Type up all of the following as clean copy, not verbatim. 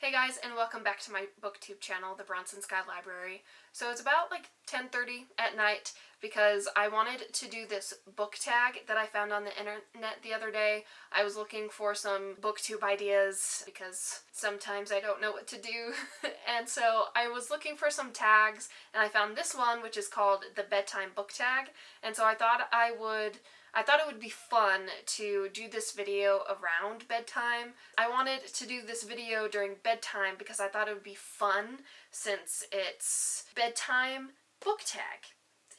Hey guys, and welcome back to my booktube channel, the Bronson Sky Library. So it's about like 10:30 at night because I wanted to do this book tag that I found on the internet the other day. I was looking for some booktube ideas because sometimes I don't know what to do. And so I was looking for some tags and I found this one, which is called the Bedtime Book Tag. And so I thought it would be fun to do this video around bedtime. I wanted to do this video during bedtime because I thought it would be fun since it's bedtime book tag.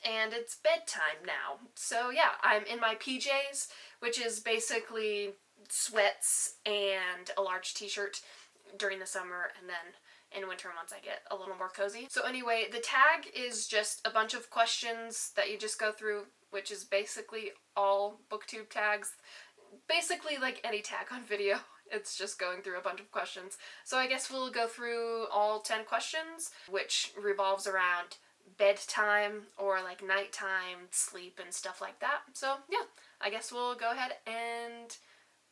And it's bedtime now. So yeah, I'm in my PJs, which is basically sweats and a large t-shirt during the summer, and then in winter months I get a little more cozy. So anyway, the tag is just a bunch of questions that you just go through, which is basically all booktube tags. Basically like any tag on video. It's just going through a bunch of questions. So I guess we'll go through all 10 questions, which revolves around bedtime or like nighttime, sleep, and stuff like that. So yeah, I guess we'll go ahead and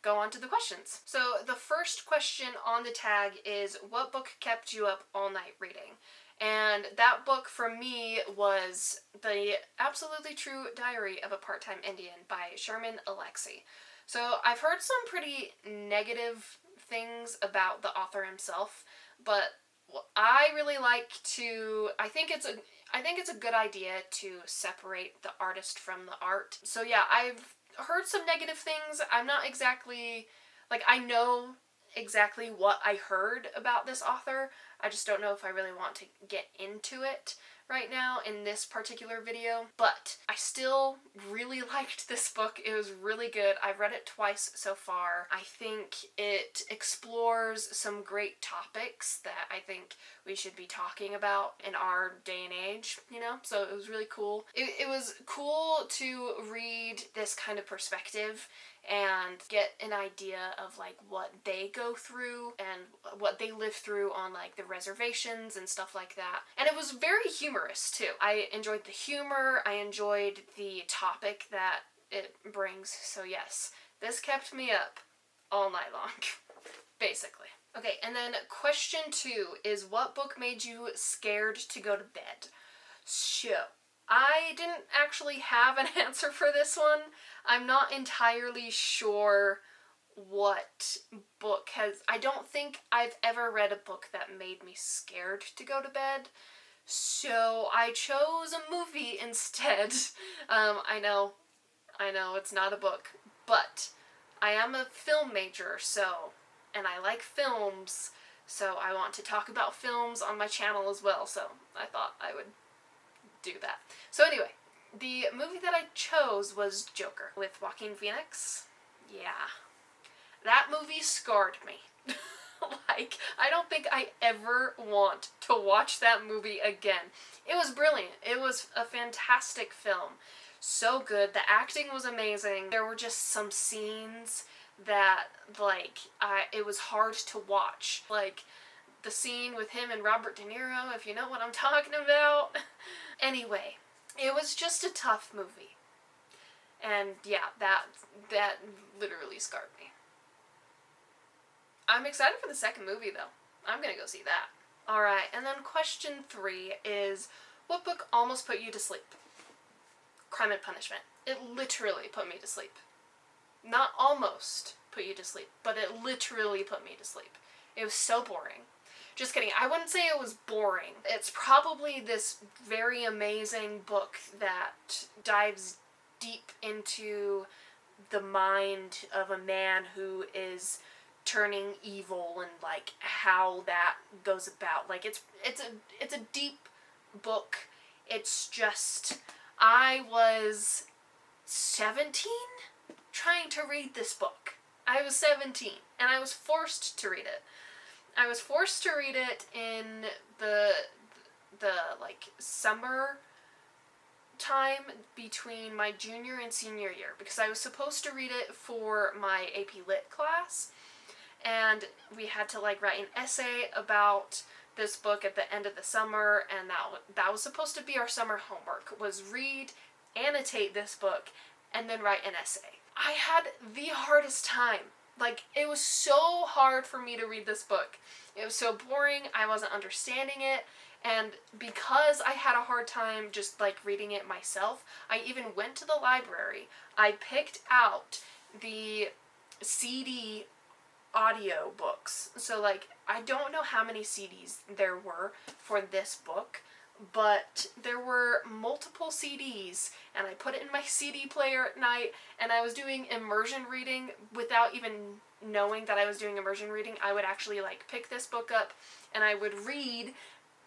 go on to the questions. So the first question on the tag is, what book kept you up all night reading? And that book for me was The Absolutely True Diary of a Part-Time Indian by Sherman Alexie. So I've heard some pretty negative things about the author himself, but I really like to, I think it's a good idea to separate the artist from the art. So yeah, I've heard some negative things. I'm not exactly, like, I know exactly what I heard about this author. I just don't know if I really want to get into it right now in this particular video, but I still really liked this book. It was really good. I've read it twice so far. I think it explores some great topics that I think we should be talking about in our day and age, you know? So it was really cool. It was cool to read this kind of perspective and get an idea of like what they go through and what they live through on like the reservations and stuff like that. And it was very humorous too. I enjoyed the humor, I enjoyed the topic that it brings, so yes, this kept me up all night long, basically. Okay, and then question 2 is, what book made you scared to go to bed? So, I didn't actually have an answer for this one. I'm not entirely sure what book I don't think I've ever read a book that made me scared to go to bed. So I chose a movie instead. I know it's not a book, but I am a film major, and I like films, so I want to talk about films on my channel as well, so I thought I would do that. So anyway, the movie that I chose was Joker with Joaquin Phoenix. Yeah. That movie scarred me. Like, I don't think I ever want to watch that movie again. It was brilliant. It was a fantastic film. So good. The acting was amazing. There were just some scenes that, like, it was hard to watch. Like, the scene with him and Robert De Niro, if you know what I'm talking about. Anyway, it was just a tough movie. And yeah, that literally scarred me. I'm excited for the second movie though. I'm gonna go see that. Alright, and then question 3 is, what book almost put you to sleep? Crime and Punishment. It literally put me to sleep. Not almost put you to sleep, but it literally put me to sleep. It was so boring. Just kidding. I wouldn't say it was boring. It's probably this very amazing book that dives deep into the mind of a man who is turning evil and like how that goes about. Like it's a deep book. It's just, I was 17 trying to read this book. I was 17 and I was forced to read it. I was forced to read it in the like summer time between my junior and senior year because I was supposed to read it for my AP Lit class, and we had to like write an essay about this book at the end of the summer, and that was supposed to be our summer homework, was read, annotate this book, and then write an essay. I had the hardest time Like, it was so hard for me to read this book. It was so boring, I wasn't understanding it, and because I had a hard time just, like, reading it myself, I even went to the library. I picked out the CD audio books. So, like, I don't know how many CDs there were for this book, but there were multiple CDs, and I put it in my CD player at night, and I was doing immersion reading without even knowing that I was doing immersion reading. I would actually, like, pick this book up, and I would read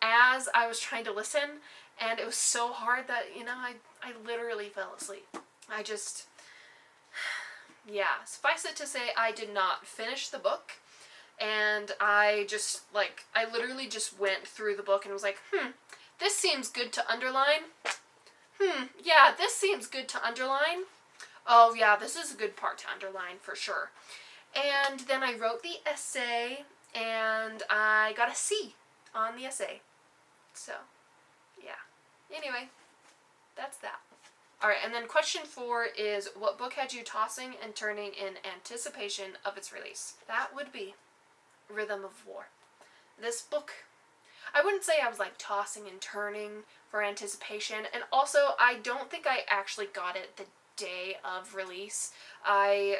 as I was trying to listen, and it was so hard that, you know, I literally fell asleep. I just, yeah, suffice it to say, I did not finish the book, and I just, like, I literally just went through the book and was like, this seems good to underline. Yeah, this seems good to underline. Oh, yeah, this is a good part to underline for sure. And then I wrote the essay, and I got a C on the essay. So, yeah. Anyway, that's that. Alright, and then question 4 is, what book had you tossing and turning in anticipation of its release? That would be Rhythm of War. This book, I wouldn't say I was, like, tossing and turning for anticipation, and also I don't think I actually got it the day of release. I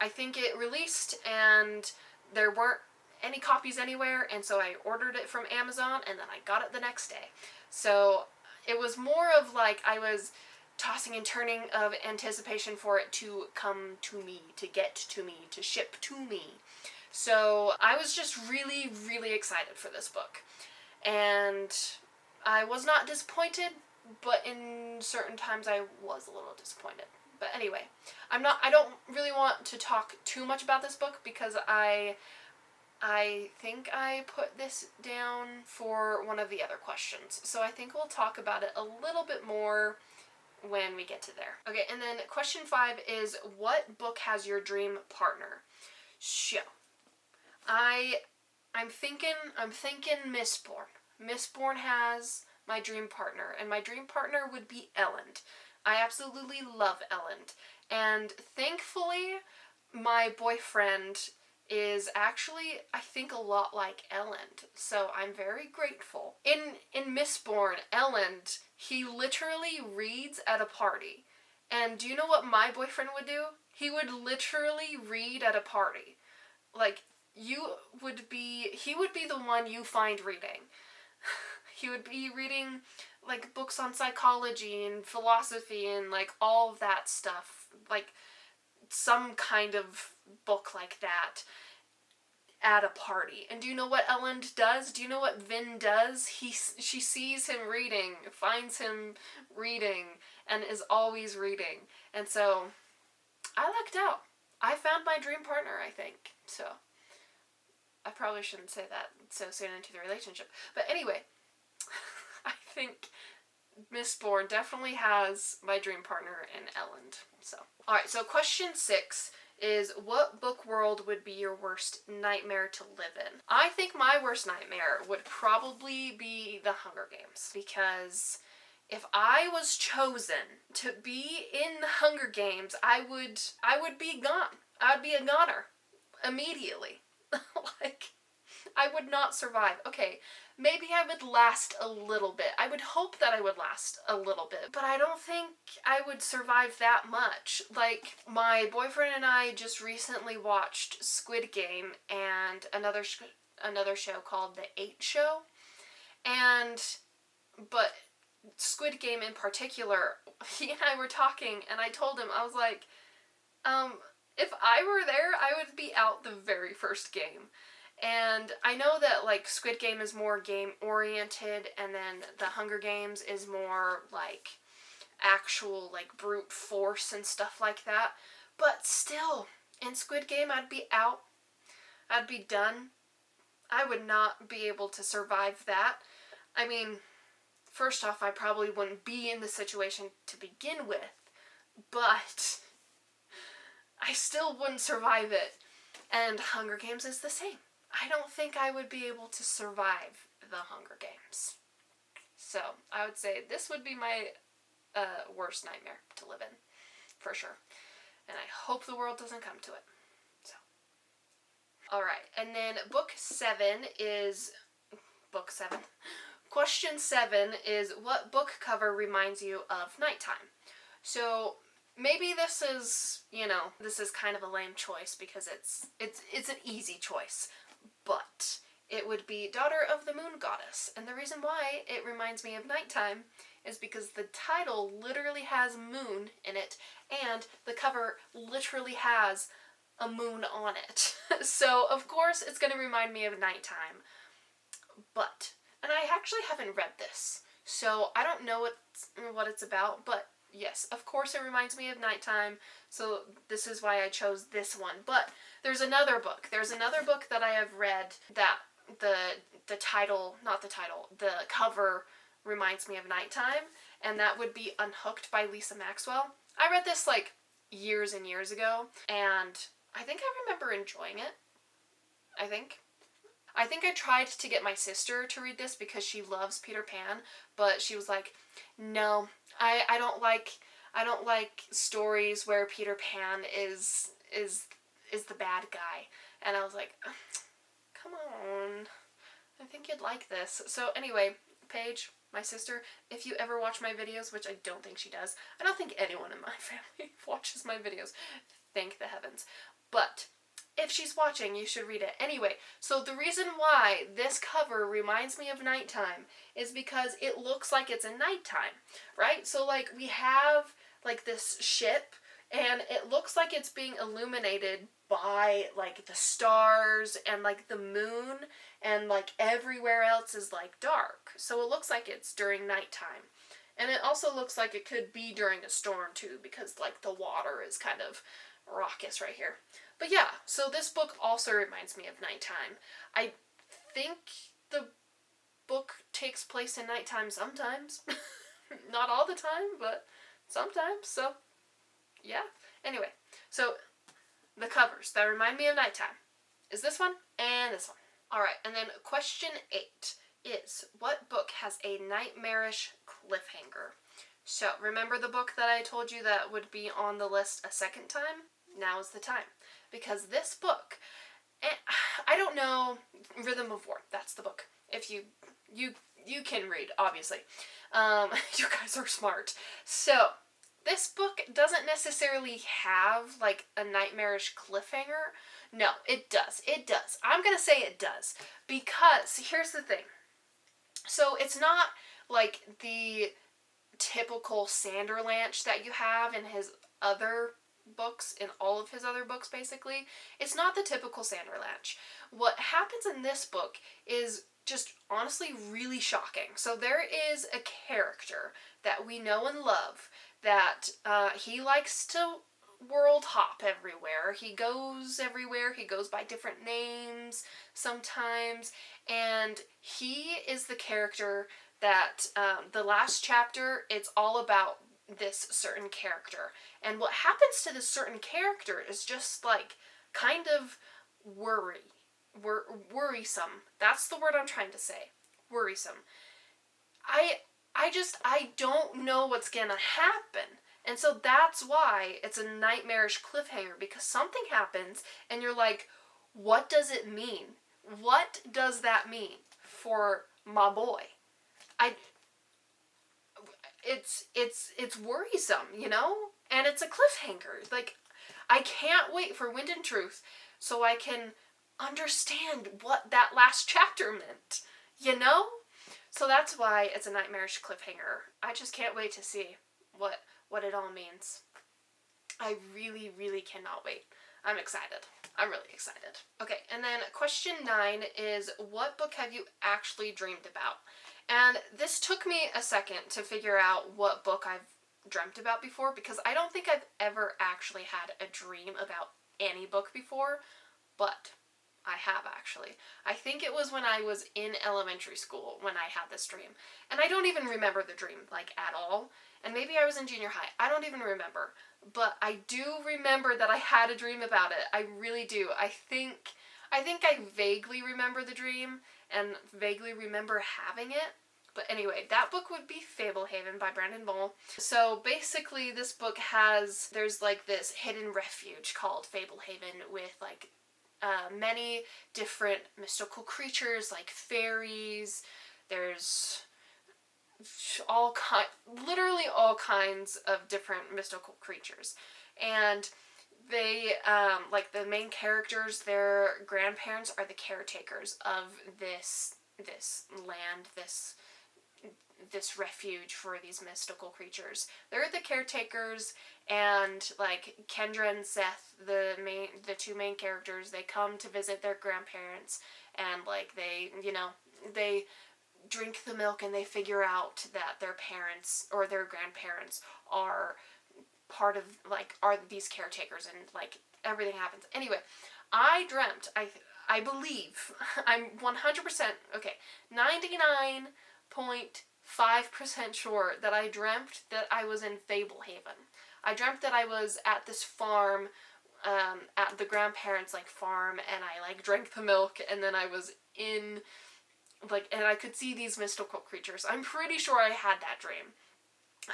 think it released and there weren't any copies anywhere, and so I ordered it from Amazon, and then I got it the next day. So it was more of like I was tossing and turning of anticipation for it to come to me, to get to me, to ship to me. So I was just really, really excited for this book. And I was not disappointed, but in certain times I was a little disappointed. But anyway, I don't really want to talk too much about this book because I think I put this down for one of the other questions. So I think we'll talk about it a little bit more when we get to there. Okay, and then question 5 is, what book has your dream partner? So, I'm thinking Mistborn. Mistborn has my dream partner, and my dream partner would be Elend. I absolutely love Elend, and thankfully my boyfriend is actually, I think, a lot like Elend, so I'm very grateful. In Mistborn, Elend, he literally reads at a party. And do you know what my boyfriend would do? He would literally read at a party. Like, he would be the one you find reading. He would be reading, like, books on psychology and philosophy and, like, all of that stuff. Like, some kind of book like that at a party. And do you know what Elend does? Do you know what Vin does? She sees him reading, finds him reading, and is always reading. And so, I lucked out. I found my dream partner, I think. So, I probably shouldn't say that so soon into the relationship. But anyway, I think Mistborn definitely has my dream partner in Elend. So, alright, so question 6 is, what book world would be your worst nightmare to live in? I think my worst nightmare would probably be the Hunger Games, because if I was chosen to be in the Hunger Games, I would be gone. I would be a goner immediately. Like, I would not survive. Okay, maybe I would last a little bit. I would hope that I would last a little bit, but I don't think I would survive that much. Like, my boyfriend and I just recently watched Squid Game and another show called The 8 Show. But Squid Game in particular, he and I were talking, and I told him, I was like, if I were there, I would be out the very first game. And I know that, like, Squid Game is more game-oriented, and then the Hunger Games is more, like, actual, like, brute force and stuff like that. But still, in Squid Game, I'd be out. I'd be done. I would not be able to survive that. I mean, first off, I probably wouldn't be in the situation to begin with, but I still wouldn't survive it. And Hunger Games is the same. I don't think I would be able to survive the Hunger Games. So, I would say this would be my worst nightmare to live in, for sure. And I hope the world doesn't come to it. So, Alright, and then book 7. Question 7 is, what book cover reminds you of nighttime? So maybe this is, this is kind of a lame choice because it's an easy choice, but it would be Daughter of the Moon Goddess. And the reason why it reminds me of nighttime is because the title literally has moon in it, and the cover literally has a moon on it. So, of course, it's going to remind me of nighttime. But, and I actually haven't read this, so I don't know what it's about, but yes, of course it reminds me of nighttime, so this is why I chose this one. But there's another book that I have read that the cover reminds me of nighttime, and that would be Unhooked by Lisa Maxwell. I read this like years and years ago, and I think I remember enjoying it. I think I tried to get my sister to read this because she loves Peter Pan, but she was like, no, I don't like stories where Peter Pan is the bad guy. And I was like, come on, I think you'd like this. So anyway, Paige, my sister, if you ever watch my videos, which I don't think she does, I don't think anyone in my family watches my videos, thank the heavens, but if she's watching, you should read it. Anyway, so the reason why this cover reminds me of nighttime is because it looks like it's in nighttime, right? So like we have like this ship, and it looks like it's being illuminated by like the stars and like the moon, and like everywhere else is like dark. So it looks like it's during nighttime. And it also looks like it could be during a storm too, because like the water is kind of raucous right here. But yeah, so this book also reminds me of nighttime. I think the book takes place in nighttime sometimes. Not all the time, but sometimes. So yeah. Anyway, so the covers that remind me of nighttime is this one and this one. Alright, and then question 8 is, what book has a nightmarish cliffhanger? So, remember the book that I told you that would be on the list a second time? Now is the time. Because this book, I don't know, Rhythm of War, that's the book. If you can read, obviously. You guys are smart. So, this book doesn't necessarily have, like, a nightmarish cliffhanger. No, it does. It does. I'm gonna say it does. Because, here's the thing. So, it's not, like, the typical Sanderlanche that you have in his other books, in all of his other books, basically. It's not the typical Sanderlanche. What happens in this book is just honestly really shocking. So there is a character that we know and love that he likes to world hop everywhere. He goes everywhere. He goes by different names sometimes, and he is the character that the last chapter, it's all about this certain character. And what happens to this certain character is just like kind of worrisome. That's the word I'm trying to say. Worrisome. I don't know what's gonna happen. And so that's why it's a nightmarish cliffhanger, because something happens and you're like, what does it mean? What does that mean for my boy? It's worrisome, you know? And it's a cliffhanger. Like, I can't wait for Wind and Truth so I can understand what that last chapter meant, you know? So that's why it's a nightmarish cliffhanger. I just can't wait to see what it all means. I really, really cannot wait. I'm excited. I'm really excited. Okay, and then question 9 is, what book have you actually dreamed about? And this took me a second to figure out what book I've dreamt about before, because I don't think I've ever actually had a dream about any book before, but I have actually. I think it was when I was in elementary school when I had this dream. And I don't even remember the dream, like, at all. And maybe I was in junior high. I don't even remember. But I do remember that I had a dream about it. I really do. I think I vaguely remember the dream and vaguely remember having it. But anyway, that book would be Fablehaven by Brandon Mull. So basically this book there's like this hidden refuge called Fablehaven with like many different mystical creatures like fairies. There's literally all kinds of different mystical creatures. And they, like the main characters, their grandparents are the caretakers of this land, this refuge for these mystical creatures. They're the caretakers, and like Kendra and Seth, the two main characters, they come to visit their grandparents, and like they drink the milk and they figure out that their parents or their grandparents are part of, like, are these caretakers, and like everything happens. Anyway, I dreamt, I believe, I'm 100%, okay, 99.5% sure that I dreamt that I was in Fablehaven. I dreamt that I was at this farm, at the grandparents' like farm, and I like drank the milk, and then I was in, like, and I could see these mystical creatures. I'm pretty sure I had that dream.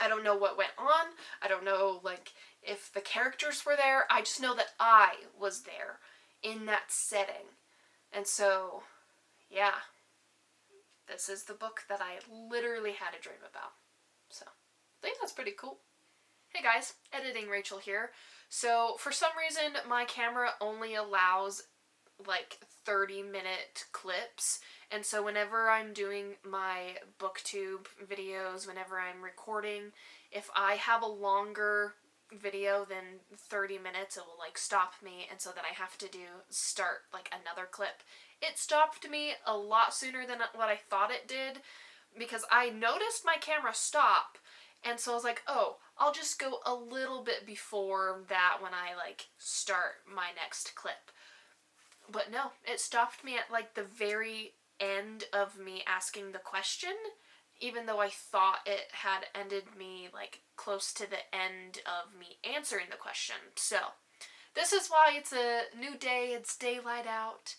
I don't know what went on. I don't know, like, if the characters were there. I just know that I was there in that setting. And so, yeah. This is the book that I literally had a dream about. So, I think that's pretty cool. Hey guys, Editing Rachel here. So, for some reason, my camera only allows like 30-minute clips, and so whenever I'm doing my booktube videos, whenever I'm recording, if I have a longer video than 30 minutes, it will like stop me, and so then I have to start like another clip. It stopped me a lot sooner than what I thought it did, because I noticed my camera stop, and so I was like, oh, I'll just go a little bit before that when I like start my next clip. But no, it stopped me at like the very end of me asking the question, even though I thought it had ended me like close to the end of me answering the question. So, this is why it's a new day, it's daylight out,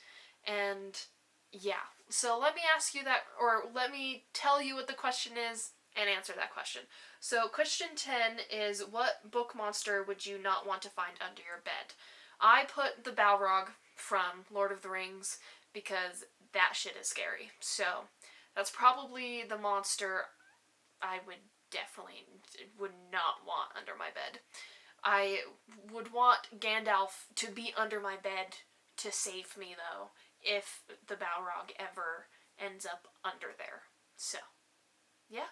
and yeah. So let me ask you that, or let me tell you what the question is and answer that question. So question 10 is, what book monster would you not want to find under your bed? I put the Balrog from Lord of the Rings because that shit is scary. So that's probably the monster I would not want under my bed. I would want Gandalf to be under my bed to save me, though, if the Balrog ever ends up under there. So, yeah,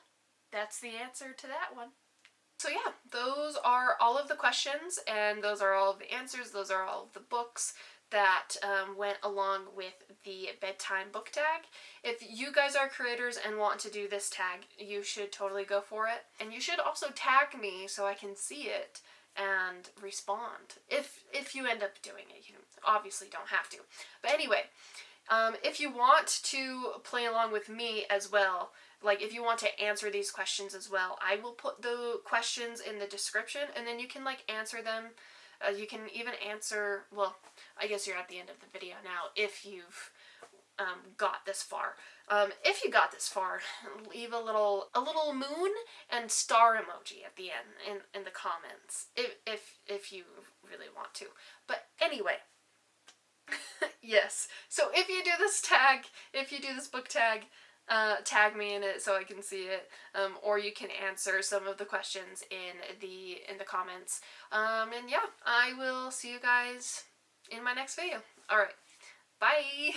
that's the answer to that one. So yeah, those are all of the questions, and those are all of the answers, those are all of the books that went along with the Bedtime Book Tag. If you guys are creators and want to do this tag, you should totally go for it. And you should also tag me so I can see it and respond. If you end up doing it, you obviously don't have to. But anyway, if you want to play along with me as well, like if you want to answer these questions as well, I will put the questions in the description, and then you can like answer them. You can even answer, well, I guess you're at the end of the video now if you've got this far. If you got this far, leave a little moon and star emoji at the end in the comments if you really want to. But anyway, yes. So if you do this tag, if you do this book tag, tag me in it so I can see it, or you can answer some of the questions in the comments. And yeah, I will see you guys in my next video. Alright, bye!